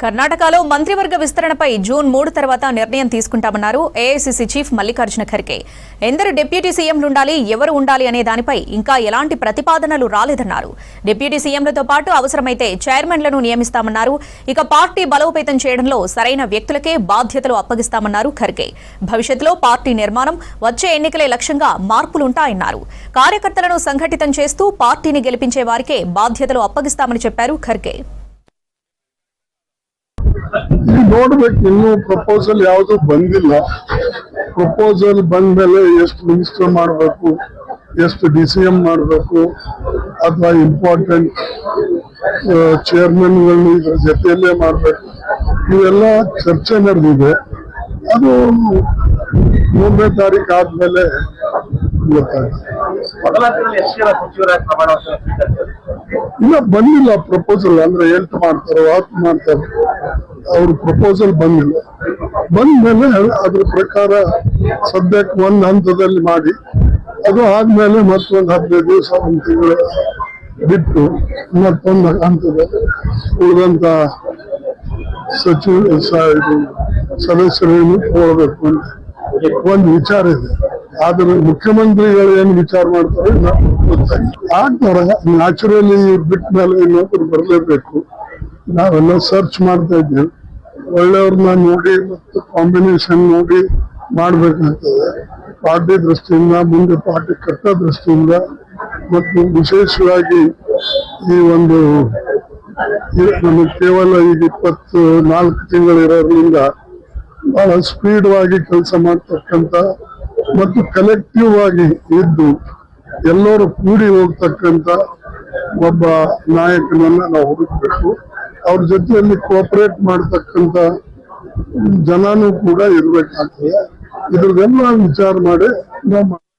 కర్ణాటకలో మంత్రివర్గ విస్తరణపై జూన్ 3 తర్వాత నిర్ణయం తీసుకుంటామన్నారు ఏఐసీసీ చీఫ్ మల్లికార్జున ఖర్గే. ఎందరు డిప్యూటీ సీఎంలు ఉండాలి, ఎవరు ఉండాలి అనే దానిపై ఇంకా ఎలాంటి ప్రతిపాదనలు రాలేదన్నారు. డిప్యూటీ సీఎంలతో పాటు అవసరమైతే చైర్మన్లను నియమిస్తామన్నారు. ఇక పార్టీ బలోపేతం చేయడంలో సరైన వ్యక్తులకే బాధ్యతలు అప్పగిస్తామన్నారు ఖర్గే. భవిష్యత్తులో పార్టీ నిర్మాణం, వచ్చే ఎన్నికలే లక్ష్యంగా మార్పులుంటాయన్నారు. కార్యకర్తలను సంఘటితం చేస్తూ పార్టీని గెలిపించే వారికే బాధ్యతలు అప్పగిస్తామని చెప్పారు ఖర్గే. ನೋಡ್ಬೇಕು, ಇನ್ನೂ ಪ್ರಪೋಸಲ್ ಯಾವುದು ಬಂದಿಲ್ಲ. ಪ್ರಪೋಸಲ್ ಬಂದ್ಮೇಲೆ ಎಷ್ಟು ಮಿನಿಸ್ಟರ್ ಮಾಡಬೇಕು, ಎಷ್ಟು DCM ಮಾಡಬೇಕು, ಅಥವಾ ಇಂಪಾರ್ಟೆಂಟ್ ಚೇರ್ಮನ್ಗಳನ್ನ ಇದ್ರ ಜೊತೆಯಲ್ಲೇ ಮಾಡಬೇಕು, ಇವೆಲ್ಲ ಚರ್ಚೆ ನಡೆದಿದೆ. ಅದು 3ನೇ ತಾರೀಕು ಆದ್ಮೇಲೆ ಇನ್ನ ಬಂದಿಲ್ಲ ಪ್ರಪೋಸಲ್. ಅಂದ್ರೆ 8 ಮಾಡ್ತಾರೆ, 10 ಮಾಡ್ತಾರೆ, ಅವ್ರ ಪ್ರಪೋಸಲ್ ಬಂದಿಲ್ಲ. ಬಂದ್ಮೇಲೆ ಅದ್ರ ಪ್ರಕಾರ ಸದ್ಯಕ್ಕೆ ಒಂದ್ ಹಂತದಲ್ಲಿ ಮಾಡಿ, ಅದು ಆದ್ಮೇಲೆ ಮತ್ತೊಂದು 15 ದಿವಸ, 1 ತಿಂಗಳು ಬಿಟ್ಟು ಮತ್ತೊಂದು ಹಂತದಲ್ಲಿ ಉಳಿದಂತ ಸದಸ್ಯರೇನು ಹೋಗ್ಬೇಕು ಅಂತ ಒಂದು ವಿಚಾರ ಇದೆ. ಆದ್ರೆ ಮುಖ್ಯಮಂತ್ರಿಗಳು ಏನ್ ವಿಚಾರ ಮಾಡ್ತಾರೆ ಆಗ್ತಾರ. ನ್ಯಾಚುರಲಿ ಬಿಟ್ಟ ಮೇಲೆ ಇನ್ನೊಬ್ರು ಬರ್ಲೇಬೇಕು. ನಾವೆಲ್ಲ ಸರ್ಚ್ ಮಾಡ್ತಾ ಇದ್ದೀವಿ. ಒಳ್ಳೆಯವ್ರನ್ನ ನೋಡಿ ಮತ್ತು ಕಾಂಬಿನೇಷನ್ ನೋಡಿ ಮಾಡ್ಬೇಕಾಗ್ತದೆ. ಪಾರ್ಟಿ ದೃಷ್ಟಿಯಿಂದ, ಮುಂದೆ ಪಾರ್ಟಿ ಕಟ್ಟೋ ದೃಷ್ಟಿಯಿಂದ, ಮತ್ತು ವಿಶೇಷವಾಗಿ ಈ ಒಂದು ನಮಗೆ ಕೇವಲ ಈಗ 24 ತಿಂಗಳಿರೋದ್ರಿಂದ ಬಹಳ ಸ್ಪೀಡ್ ಆಗಿ ಕೆಲಸ ಮಾಡ್ತಕ್ಕಂಥ ಮತ್ತು ಕಲೆಕ್ಟಿವ್ ಆಗಿ ಇದ್ದು ಎಲ್ಲರೂ ಕೂಡಿ ಹೋಗ್ತಕ್ಕಂಥ ಒಬ್ಬ ನಾಯಕನನ್ನ ನಾವು ಹುಡುಕ್ಬೇಕು. ಅವ್ರ ಜೊತೆಯಲ್ಲಿ ಕೋಆಪರೇಟ್ ಮಾಡ್ತಕ್ಕಂಥ ಜನನೂ ಕೂಡ ಇರ್ಬೇಕಾಗ್ತದೆ. ಇದ್ರದೆಲ್ಲ ವಿಚಾರ ಮಾಡಿ ನಾವು